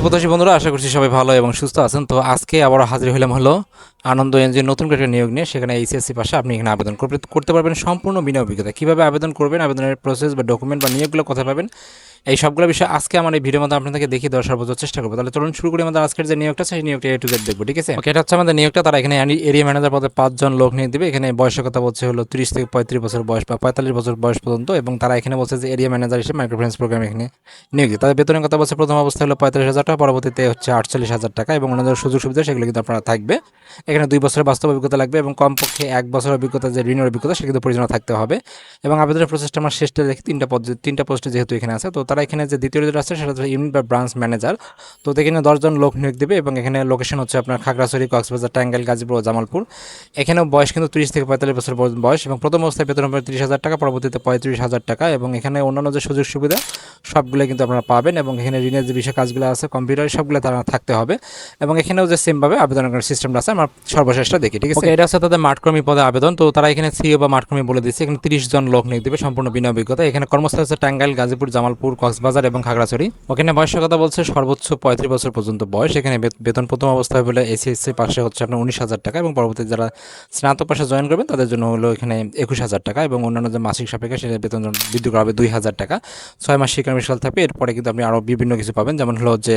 প্রত্যাশী বন্ধুরা, আশা করছি সবাই ভালো এবং সুস্থ আছেন। তো আজকে আবার হাজির হলাম হলো আনন্দ এনজিওর নতুন করে একটা নিয়োগ নিয়ে। সেখানে এইচএসসি পাশে আপনি এখানে আবেদন করতে পারবেন সম্পূর্ণ বিনা অভিজ্ঞতা। কীভাবে আবেদন করবেন, আবেদনের প্রসেস বা ডকুমেন্ট বা নিয়োগগুলো কোথায় পাবেন, এই সবগুলো বিষয় আজকে আমার এই ভিডিওর মধ্যে আপনাদেরকে দেখিয়ে দেওয়ার সর্বোচ্চ চেষ্টা করবো। তাহলে চলুন শুরু করি আমাদের আজকের যে নিয়োগটা, সেই নিয়োগটা A to Z দেখবো। ঠিক আছে, ওকে, এটা হচ্ছে আমাদের নিয়োগটা। তারা এখানে এরিয়া ম্যানেজার পদে 5 জন লোক নিয়ে দেবে। এখানে বয়সের কথা বলছে হলো 30 থেকে 35 বছর বয়স বা 45 বছর বয়স পর্যন্ত। এবং তারা এখানে বলছে যে এরিয়া ম্যানেজার হিসেবে মাইক্রোফিন্যান্স প্রোগ্রাম এখানে নিয়োগ দিবে। তাদের বেতনের কথা বলছে প্রথম অবস্থায় হলো 45,000 টাকা, পরবর্তীতে হচ্ছে 48,000 টাকা এবং অন্যান্য সুযোগ সুবিধা সেগুলো কিন্তু আপনারা থাকবে। এখানে 2 বছরের বাস্তব অভিজ্ঞতা লাগবে এবং কমপক্ষে 1 বছর অভিজ্ঞতা, যে ঋণের অভিজ্ঞতা, সেটা কিন্তু প্রয়োজন থাকতে হবে। এবং আবেদনের প্রসেসটা আমার শেষটা দেখি তিনটা পোস্টে যেহেতু এখানে আছে। তো তারা এখানে যে দ্বিতীয় যেটা আছে সেটা হচ্ছে ইউনিট বা ব্রাঞ্চ ম্যানেজার। তো এখানে 10 জন লোক নিয়োগ দেবে এবং এখানে লোকেশন হচ্ছে আপনার খাগড়াছড়ি, কক্সবাজার, টাঙ্গাইল, গাজীপুর ও জামালপুর। এখানেও বয়স কিন্তু 30 থেকে 45 বছর বয়স এবং প্রথম অবস্থায় বেতন হবে 30,000 টাকা, পরবর্তীতে 35,000 টাকা। এবং এখানে অন্যান্য যে সুযোগ সুবিধা সবগুলো কিন্তু আপনারা পাবেন। এবং এখানে ঋণের যে বিষয় কাজগুলো আছে, কম্পিউটার, সবগুলো তারা থাকতে হবে। এবং এখানেও যে সেমভাবে আবেদন করার সিস্টেমটা আছে আমার সর্বশেষটা দেখি। ঠিক আছে, এটা আছে তাদের মাঠকর্মী পদে আবেদন। তো তারা এখানে সিও বা মাঠকর্মী বলে দিচ্ছে। এখানে 30 জন লোক নিয়োগ দেবে সম্পূর্ণ বিনা অভিজ্ঞতা। এখানে কর্মস্থল হচ্ছে টাঙ্গাইল, গাজীপুর, জামালপুর, কক্সবাজার এবং খাগড়াছড়ি। ওখানে বয়সের কথা বলছে সর্বোচ্চ 35 বছর পর্যন্ত বয়স। এখানে বেতন প্রথম অবস্থায় বলে এসএসসি পাশে হচ্ছে আপনার 19,000 টাকা এবং পরবর্তীতে যারা স্নাতক পাশে জয়েন করবেন তাদের জন্য হলো এখানে 21,000 টাকা এবং অন্যান্য যে মাসিক সাপেক্ষে সেটা বেতন বৃদ্ধি করা হবে 2,000 টাকা। 6 মাস শিক্ষানবিশাল থাকবে। এরপরে কিন্তু আপনি আরও বিভিন্ন কিছু পাবেন, যেমন হলো যে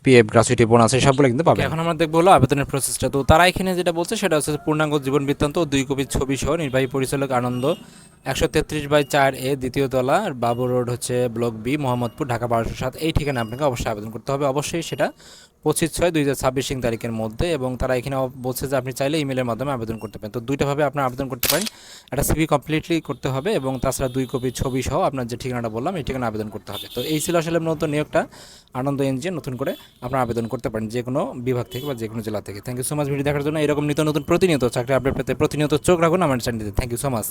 পিএফ, গ্র্যাচুইটি, বোনাস, এই সবগুলো কিন্তু পাবেন। এখন আমরা দেখবো হলো আবেদনের প্রসেসটা। তো তারা এখানে যেটা বলছে সেটা হচ্ছে পূর্ণাঙ্গ জীবন বৃত্তান্ত ও 2 কপি ছবি সহ নির্বাহী পরিচালক আনন্দ 133/4A, দ্বিতীয় তলা, বাবু রোড, হচ্ছে ব্লক বি, মোহাম্মদপুর, ঢাকা 1207। এই ঠিকানা আপনাকে অবশ্যই আবেদন করতে হবে। অবশ্যই সেটা 25/6/2026 তারিখের মধ্যে। এবং তারা এখানে বলছে যে আপনি চাইলে ইমেলের মাধ্যমে আবেদন করতে পারেন। তো দুইটাভাবে আপনার আবেদন করতে পারেন। একটা সিভি কমপ্লিটলি করতে হবে এবং তাছাড়া 2 কপি ছবি সহ আপনার যে ঠিকানাটা বললাম এই ঠিকানা আবেদন করতে হবে। তো এই ছিল আসলে নতুন নিয়োগটা। আনন্দ এনজিও নতুন করে আপনারা আবেদন করতে পারেন যে কোনো বিভাগ থেকে বা যে কোনো জেলা থেকে। Thank you so much video দেখার জন্য। এরকম নিত্য নতুন প্রতিনিয়ত চাকরি আপডেট পেতে প্রতিনিয়ত চোখ রাখুন আমার চ্যানেলটিতে। Thank you so much.